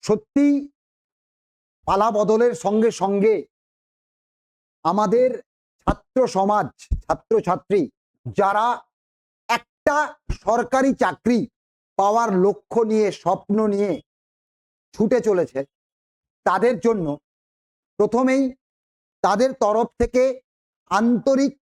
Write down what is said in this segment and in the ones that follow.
সত্যি পালা বদলের সঙ্গে সঙ্গে আমাদের ছাত্র সমাজ, ছাত্রছাত্রী যারা একটা সরকারি চাকরি পাওয়ার লক্ষ্য নিয়ে, স্বপ্ন নিয়ে ছুটে চলেছে, তাদের জন্য প্রথমেই তাদের তরফ থেকে আন্তরিক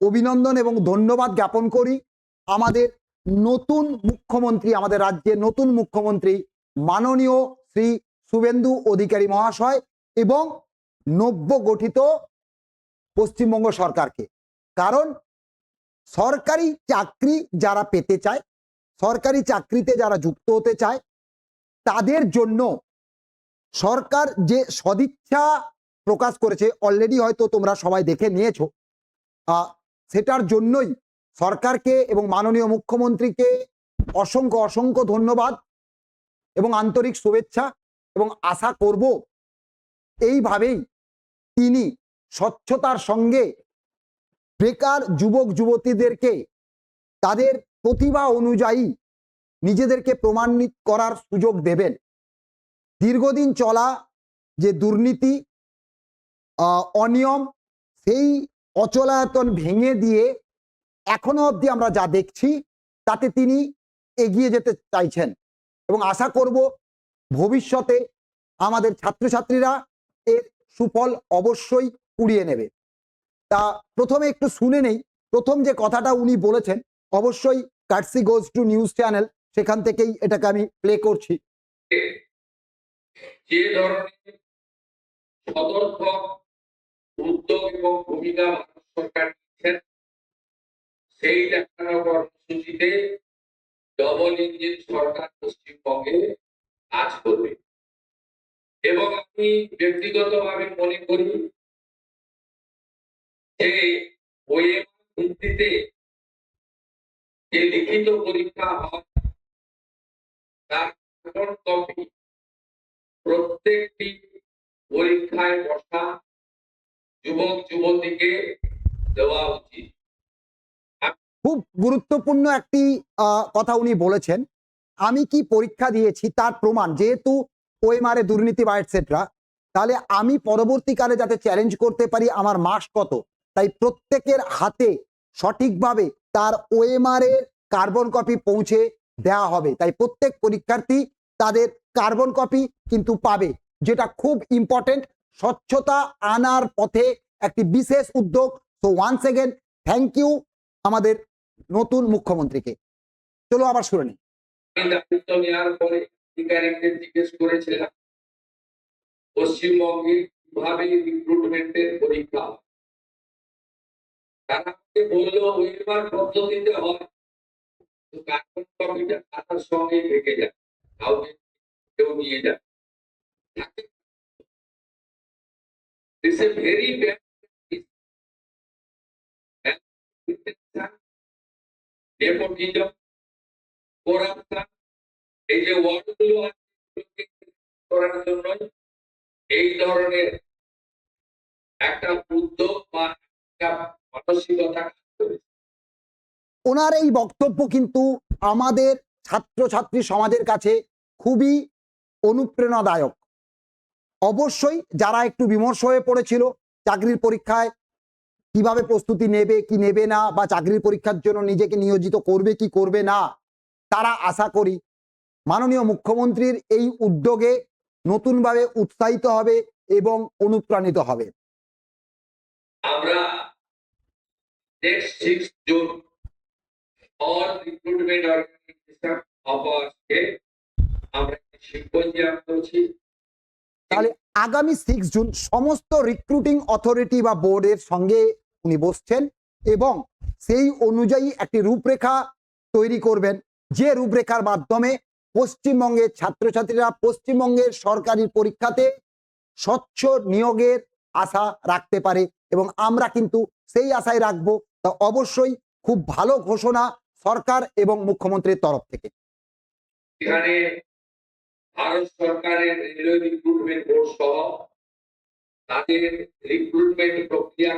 অভিনন্দন এবং ধন্যবাদ জ্ঞাপন করি আমাদের নতুন মুখ্যমন্ত্রী, আমাদের রাজ্যের নতুন মুখ্যমন্ত্রী মাননীয় শ্রী শুভেন্দু অধিকারী মহাশয় এবং নব্য গঠিত পশ্চিমবঙ্গ সরকারকে। কারণ সরকারি চাকরি যারা পেতে চায়, সরকারি চাকরিতে যারা যুক্ত হতে চায়, তাদের জন্য সরকার যে সদিচ্ছা প্রকাশ করেছে, অলরেডি হয়তো তোমরা সবাই দেখে নিয়েছো, সেটার জন্যই সরকারকে এবং মাননীয় মুখ্যমন্ত্রীকে অসংখ্য অসংখ্য ধন্যবাদ এবং আন্তরিক শুভেচ্ছা। এবং আশা করব এইভাবেই তিনি স্বচ্ছতার সঙ্গে বেকার যুবক যুবতীদেরকে তাদের প্রতিভা অনুযায়ী নিজেদেরকে প্রমাণিত করার সুযোগ দেবেন। দীর্ঘদিন চলা যে দুর্নীতি, অনিয়ম, সেই অচলায়তন ভেঙে দিয়ে এখনো অবধি আমরা যা দেখছি তাতে তিনি এগিয়ে যেতে চাইছেন এবং আশা করব ভবিষ্যতে আমাদের ছাত্রছাত্রীরা এর সুফল অবশ্যই কুড়িয়ে নেবে। তা প্রথমে একটু শুনে নেই, প্রথম যে কথাটা উনি বলেছেন, অবশ্যই কার্সি গোজ টু নিউজ চ্যানেল, সেখান থেকেই এটাকে আমি প্লে করছি। যে ধরনের সদর্থক উদ্যোগ এবং ভূমিকা ভারত সরকার নিচ্ছেন, সেই দেখানো কর্মসূচিতে ডবল ইঞ্জিন সরকার পশ্চিমবঙ্গে কাজ করবে। এবং আমি ব্যক্তিগতভাবে মনে করি যে ওএমআর ভিত্তিতে যে লিখিত পরীক্ষা হয় তার কপি প্রত্যেকটি পরীক্ষায় বসা যুবক যুবতীকে দেওয়া উচিত। খুব গুরুত্বপূর্ণ একটি কথা উনি বলেছেন। আমি কি পরীক্ষা দিয়েছি তার প্রমাণ, যেহেতু ওএমআর এ দুর্নীতি বা এটসেট্রা, তাহলে আমি পরবর্তীকালে যাতে চ্যালেঞ্জ করতে পারি আমার মাস কত, তাই প্রত্যেকের হাতে সঠিকভাবে তার ওএমআর এর কার্বন কপি পৌঁছে দেওয়া হবে। তাই প্রত্যেক পরীক্ষার্থী তাদের কার্বন কপি কিন্তু পাবে, যেটা খুব ইম্পর্টেন্ট। স্বচ্ছতা আনার পথে একটি বিশেষ উদ্যোগ। তো ওয়ান্স এগেন থ্যাংক ইউ আমাদের নতুন মুখ্যমন্ত্রীকে। চলো আবার শুনে নিই। দায়িত্ব নেওয়ার পরে অধিকারীদের জিজ্ঞেস করেছিলাম পশ্চিমবঙ্গে কিভাবে রিক্রুটমেন্টের পরীক্ষা হয়। তারা বললো ওইবার পদ্ধতিতে হয়, কার্বন কপিটা খাতার সঙ্গে রেখে যায়, কাউকে কেউ নিয়ে যায়। It's a very bad nepotism, corruption, এই যে ওয়ার্ডগুলো করার জন্য এই ধরনের একটা উদ্যোগ বা একটা মানসিকতা কাজ করেছে। ওনার এই বক্তব্য কিন্তু আমাদের ছাত্রছাত্রী সমাজের কাছে খুবই অনুপ্রেরণাদায়ক। অবশ্যই যারা একটু বিমর্ষ হয়ে পড়েছিল চাকরির পরীক্ষায় কিভাবে প্রস্তুতি নেবে কি নেবে না, বা চাকরির পরীক্ষার জন্য নিজেকে নিয়োজিত করবে কি করবে না, তারা আশা করি মাননীয় মুখ্যমন্ত্রীর এই উদ্যোগে নতুনভাবে উৎসাহিত হবে এবং অনুপ্রাণিত হবে। আমরা next 6 June all recruitment organization of our state আমরা সিম্পোজিয়াম করছি। তাহলে আগামী 6 জুন সমস্ত রিক্রুটিং অথরিটি বা বোর্ডের সঙ্গে উনি বসছেন এবং সেই অনুযায়ী একটি রূপরেখা তৈরি করবেন, যে রূপরেখার মাধ্যমে পশ্চিমবঙ্গের ছাত্রছাত্রীরা পশ্চিমবঙ্গের সরকারি পরীক্ষাতে স্বচ্ছ নিয়োগের আশা রাখতে পারে এবং আমরা কিন্তু সেই আশায় রাখবো। তা অবশ্যই খুব ভালো ঘোষণা সরকার এবং মুখ্যমন্ত্রীর তরফ থেকে। এখানে ভারত সরকারের রেলওয়ে রিক্রুটমেন্ট বোর্ড সহ তাদের রিক্রুটমেন্ট প্রক্রিয়া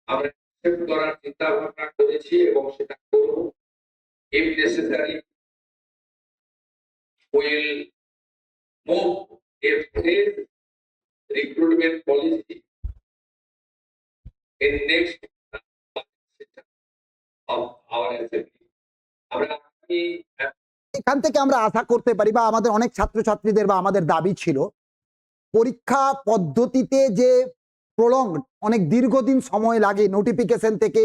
আমরা করার চিন্তা ভাবনা করেছি এবং সেটা করব। if necessary we will move a phased recruitment policy in next session of our assembly. আমরা কি এখান থেকে আমরা আশা করতে পারি বা আমাদের অনেক ছাত্রছাত্রীদের বা আমাদের দাবি ছিল পরীক্ষা পদ্ধতিতে যে প্রলং অনেক দীর্ঘদিন সময় লাগে নোটিফিকেশন থেকে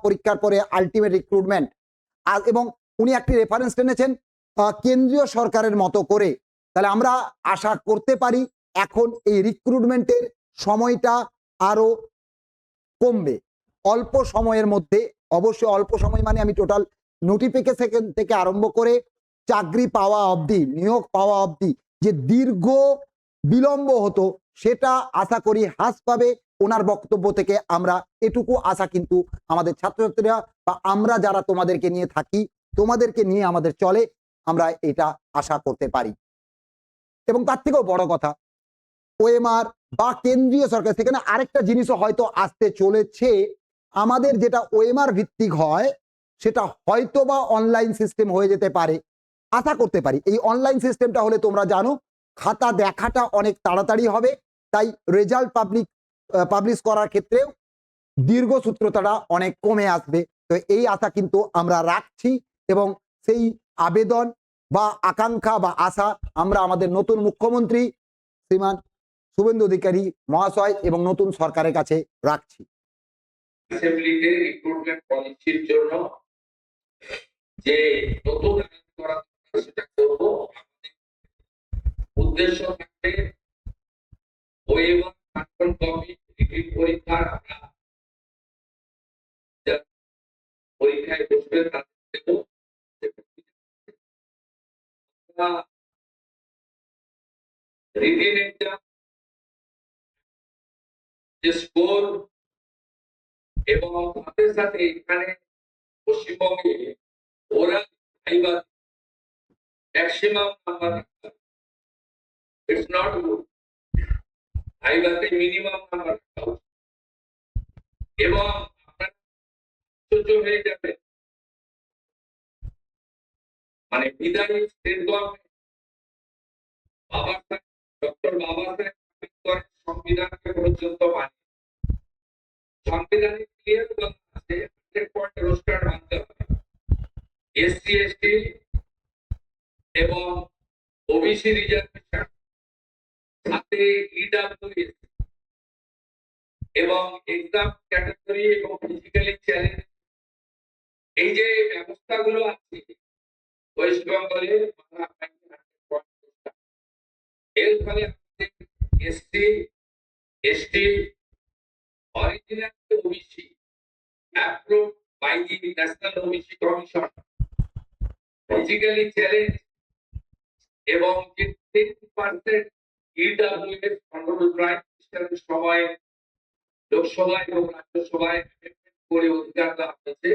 পরীক্ষার পরে আলটিমেট রিক্রুটমেন্ট এবং উনি একটি রেফারেন্স টেনেছেন কেন্দ্রীয় সরকারের মতো করে, তাহলে আমরা আশা করতে পারি এখন এই রিক্রুটমেন্টের সময়টা আরো কমবে অল্প সময়ের মধ্যে। অবশ্যই অল্প সময় মানে আমি টোটাল নোটিফিকেশন থেকে আরম্ভ করে চাকরি পাওয়া অবধি, নিয়োগ পাওয়া অবধি যে দীর্ঘ বিলম্ব হতো সেটা আশা করি হ্রাস পাবে। ওনার বক্তব্য থেকে আমরা এটুকু আশা কিন্তু আমাদের ছাত্রছাত্রীরা বা আমরা যারা তোমাদেরকে নিয়ে থাকি, তোমাদেরকে নিয়ে আমাদের চলে, আমরা এটা আশা করতে পারি। এবং তার থেকেও বড় কথা, ওএমআর বা কেন্দ্রীয় সরকার সেখানে আরেকটা জিনিসও হয়তো আসতে চলেছে। আমাদের যেটা ওএমআর ভিত্তিক হয় সেটা হয়তো বা অনলাইন সিস্টেম হয়ে যেতে পারে, আশা করতে পারি। এই অনলাইন সিস্টেমটা হলে তোমরা জানো খাতা দেখাটা অনেক তাড়াতাড়ি হবে, তাই রেজাল্ট পাবলিশ করার ক্ষেত্রেও দীর্ঘসূত্রতাটা অনেক কমে আসবে। তো এই আশা কিন্তু আমরা রাখছি এবং সেই আবেদন বা আকাঙ্ক্ষা বা আশা আমরা আমাদের নতুন মুখ্যমন্ত্রী শ্রীমান শুভেন্দু অধিকারী মহাশয় এবং নতুন সরকারের কাছে রাখছি। অ্যাসেম্বলিতে রিক্রুটমেন্ট পলিসির জন্য যে নতুন আইন করা দরকার সেটা করব। উদ্দেশ্য থাকবে ওএমআর কন্ট্রোল কপি রিপিট পরীক্ষার আমরা যারা পরীক্ষায় বসবে তাদের দেব। রিটেন এক্সাম যে স্কোর এবং সাথে সাথে এখানে পশ্চিমবঙ্গে ওরা ভাইবা ম্যাক্সিমাম নাম্বার রাখা, ইটস নট গুড, ভাইবাতে মিনিমাম নাম্বার রাখা উচিত। এবং আপনারা আশ্চর্য হয়ে যাবে, মানে বিদায়ী স্টেট গভর্নমেন্ট ডক্টর বাবা সাহেব আম্বেদকর সংবিধানকে পর্যন্ত মানে সংবিধানে ক্লিয়ার বলা আছে 100 রোস্টার মানতে হবে। এসসি এসটি এবং ওবিসি রিজার্ভেশন সাথে ইডব্লিউএস এবং এক্সাম ক্যাটাগরি এবং ফিজিক্যালি চ্যালেঞ্জ, এই যে ব্যবস্থাগুলো আছে ওয়েস্ট বেঙ্গলে এর ফলে SC ST original OBC approved by the National OBC Commission physically challenged এবং যে 10% EWS honorable prime minister's সময় লোকসভা এবং রাজ্যসভায় amendment করে অধিকার দেওয়া হয়েছে,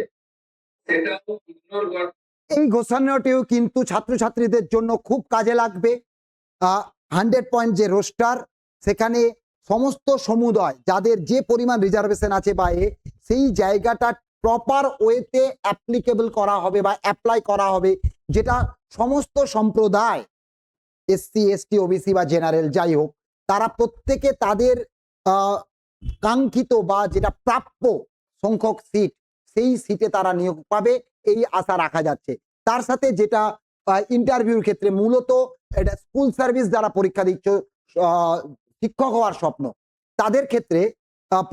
সেটাও ইগনোর করা। এই ঘোষণাটিও কিন্তু ছাত্রছাত্রীদের জন্য খুব কাজে লাগবে। 100 পয়েন্ট যে রোস্টার, সেখানে সমস্ত সমুদায় যাদের যে পরিমাণ রিজার্ভেশন আছে বা সেই জায়গাটা প্রপার ওয়েতে অ্যাপ্লিকেবল করা হবে বা অ্যাপ্লাই করা হবে, যেটা সমস্ত সম্প্রদায় এসসি এসটি ওবিসি বা জেনারেল যাই হোক তারা প্রত্যেকে তাদের কাঙ্ক্ষিত বা যেটা প্রাপ্য সংখ্যক সিট সেই সিটে তারা নিয়োগ পাবে এই আশা রাখা যাচ্ছে। তার সাথে যেটা ইন্টারভিউর ক্ষেত্রে মূলত এটা স্কুল সার্ভিস যারা পরীক্ষা দিচ্ছ শিক্ষক হওয়ার স্বপ্ন তাদের ক্ষেত্রে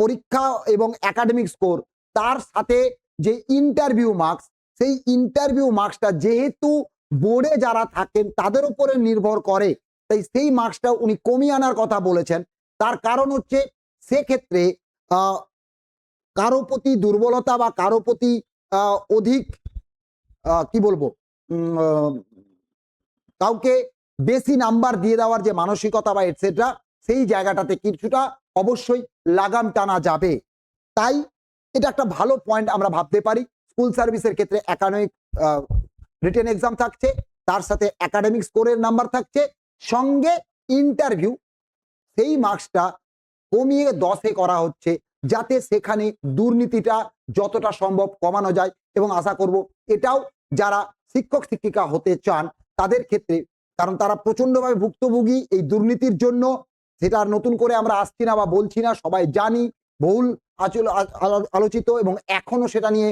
পরীক্ষা এবং একাডেমিক স্কোর তার সাথে যে ইন্টারভিউ মার্কস, সেই ইন্টারভিউ মার্কসটা যেহেতু বোর্ডে যারা থাকেন তাদের উপরে নির্ভর করে, তাই সেই মার্কসটা উনি কমিয়ে আনার কথা বলেছেন। তার কারণ হচ্ছে সেক্ষেত্রে কারো প্রতি দুর্বলতা বা কারো প্রতি অধিক কি বলবো কাউকে বেশি নাম্বার দিয়ে দেওয়ার যে মানসিকতা বা এটসেট্রা, সেই জায়গাটাতে কিছুটা অবশ্যই লাগাম টানা যাবে। তাই এটা একটা ভালো পয়েন্ট আমরা ভাবতে পারি। স্কুল সার্ভিসের ক্ষেত্রে একাডেমিক রিটেন এক্সাম থাকছে, তার সাথে একাডেমিক স্কোরের নাম্বার থাকছে, সঙ্গে ইন্টারভিউ সেই মার্কসটা কমিয়ে 10-এ করা হচ্ছে, যাতে সেখানে দুর্নীতিটা যতটা সম্ভব কমানো যায়। এবং আশা করব এটাও যারা শিক্ষক শিক্ষিকা হতে চান তাদের ক্ষেত্রে কারণ তারা প্রচন্ডভাবে ভুক্তভোগী এই দুর্নীতির জন্য। সেটা আর নতুন করে আমরা আসছি না বা বলছি না, সবাই জানি, বহুল আলোচিত, এবং এখনো সেটা নিয়ে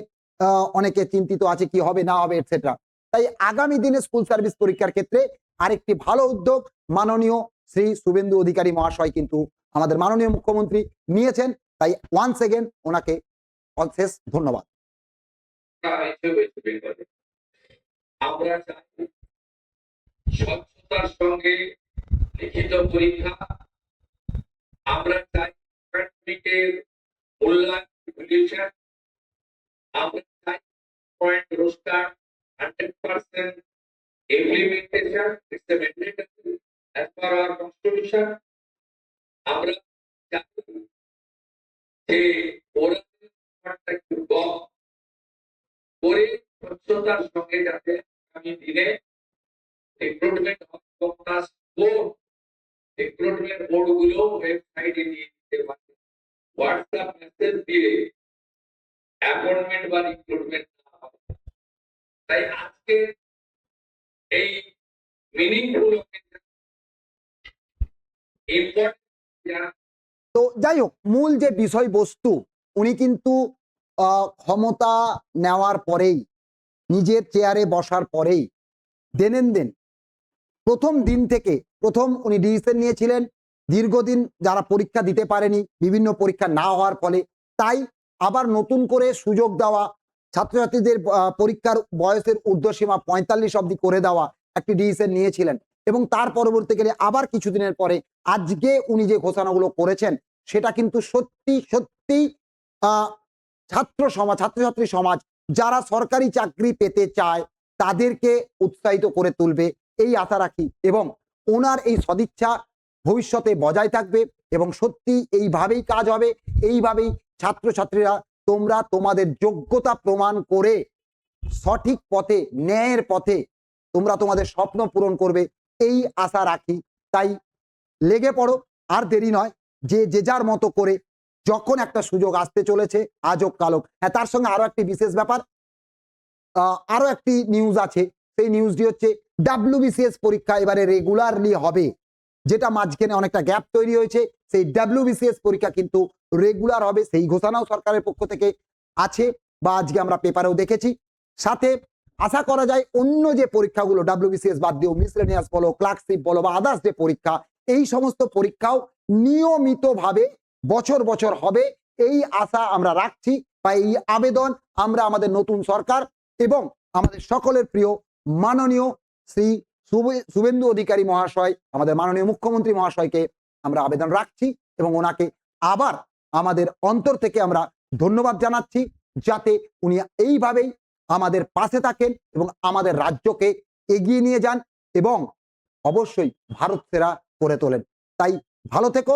অনেকে চিন্তিত আছে কি হবে না হবে এটসেট্রা। তাই আগামী দিনে স্কুল সার্ভিস পরীক্ষার ক্ষেত্রে আরেকটি ভালো উদ্যোগ মাননীয় শ্রী শুভেন্দু অধিকারী মহাশয় কিন্তু আমাদের মাননীয় মুখ্যমন্ত্রী নিয়েছেন। তাই ওয়ান্স এগেন ওনাকে অশেষ ধন্যবাদ। আমরা চাই স্বচ্ছতার সঙ্গে লিখিত পরীক্ষা। আমরা চাই সার্টিফিকেটের মূল্যায়ন রেগুলেশন। আমরা চাই point roaster 100% implementation. It's a mandatory as per our constitution. আমরা চাই যে ওরা একটু কম করে স্বচ্ছতার সঙ্গে যাতে আগামী দিনে রিক্রুটমেন্ট রিক্রুটমেন্ট বোর্ড গুলো ওয়েবসাইটে দিয়ে দিতে পারে, হোয়াটসঅ্যাপ মেসেজ দিয়ে অ্যাপয়েন্টমেন্ট বা রিক্রুটমেন্ট না হবে। তাই আজকে এই মিনিংফুল ইম্পর্টেন্ট। তো যাই হোক, মূল যে বিষয়বস্তু, উনি কিন্তু ক্ষমতা নেওয়ার পরেই, নিজের চেয়ারে বসার পরেই দেন প্রথম দিন থেকে প্রথম উনি ডিসিশন নিয়েছিলেন দীর্ঘদিন যারা পরীক্ষা দিতে পারেনি, বিভিন্ন পরীক্ষা না হওয়ার ফলে, তাই আবার নতুন করে সুযোগ দেওয়া, ছাত্রছাত্রীদের পরীক্ষার বয়সের ঊর্ধ্বসীমা 45 অবধি করে দেওয়া একটি ডিসিশন নিয়েছিলেন। এবং তার পরবর্তীকালে আবার কিছুদিনের পরে আজকে উনি যে ঘোষণাগুলো করেছেন সেটা কিন্তু সত্যি সত্যি ছাত্রছাত্রী সমাজ যারা সরকারি চাকরি পেতে চায় তাদেরকে উৎসাহিত করে তুলবে, এই আশা রাখি। এবং ওনার এই সদিচ্ছা ভবিষ্যতে বজায় থাকবে এবং সত্যি এইভাবেই কাজ হবে। এইভাবেই ছাত্রছাত্রীরা তোমরা তোমাদের যোগ্যতা প্রমাণ করে সঠিক পথে, ন্যায়ের পথে তোমরা তোমাদের স্বপ্ন পূরণ করবে, এই আশা রাখি। তাই লেগে পড়ো, আর দেরি নয়। যে যার মতো করে, যখন একটা সুযোগ আসতে চলেছে আজ হোক কাল হোক। হ্যাঁ, তার সঙ্গে আরো একটি বিশেষ ব্যাপার, আরো একটি নিউজ আছে। সেই নিউজটি হচ্ছে WBCS পরীক্ষা এবারে রেগুলারলি হবে, যেটা মাঝখানে অনেকটা গ্যাপ তৈরি হয়েছে। সেই WBCS পরীক্ষা কিন্তু রেগুলার হবে, সেই ঘোষণাও সরকারের পক্ষ থেকে আছে বা আজকে আমরা পেপারেও দেখেছি। সাথে আশা করা যায় অন্য যে পরীক্ষাগুলো WBCS বাদ দিয়েও মিসলেনিয়াস বলো, ক্লার্কশিপ বলো বা আদার্স যে পরীক্ষা, এই সমস্ত পরীক্ষাও নিয়মিতভাবে বছর বছর হবে, এই আশা আমরা রাখছি বা এই আবেদন আমরা আমাদের নতুন সরকার এবং আমাদের সকলের প্রিয় মাননীয় শ্রী শুভেন্দু অধিকারী মহাশয়, আমাদের মাননীয় মুখ্যমন্ত্রী মহাশয়কে আমরা আবেদন রাখছি এবং ওনাকে আবার আমাদের অন্তর থেকে আমরা ধন্যবাদ জানাচ্ছি, যাতে উনি এইভাবেই আমাদের পাশে থাকেন এবং আমাদের রাজ্যকে এগিয়ে নিয়ে যান এবং অবশ্যই ভারত সেরা করে তোলেন। তাই ভালো থেকো,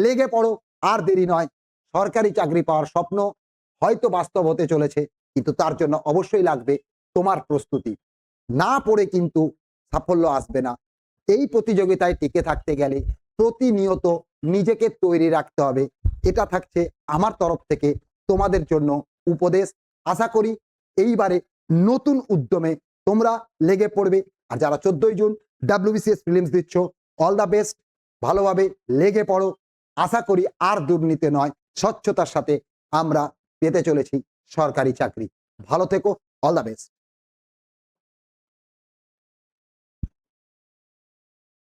লেগে পড়ো, আর দেরি নয়। সরকারি চাকরি পাওয়ার স্বপ্ন হয়তো বাস্তব হতে চলেছে, কিন্তু তার জন্য অবশ্যই লাগবে তোমার প্রস্তুতি। না পড়ে কিন্তু সাফল্য আসবে না। এই প্রতিযোগিতায় টিকে থাকতে গেলে প্রতিনিয়ত নিজেকে তৈরি রাখতে হবে। এটা থাকছে আমার তরফ থেকে তোমাদের জন্য উপদেশ। আশা করি এইবারে নতুন উদ্যমে তোমরা লেগে পড়বে। আর যারা 14ই জুন WBCS প্রিলিমস দিচ্ছ, অল দ্য বেস্ট, ভালোভাবে লেগে পড়ো। আশা করি আর দুর্নীতি নয়, স্বচ্ছতার সাথে আমরা পেতে চলেছি সরকারি চাকরি। ভালো থেকো, অল দ্য বেস্ট।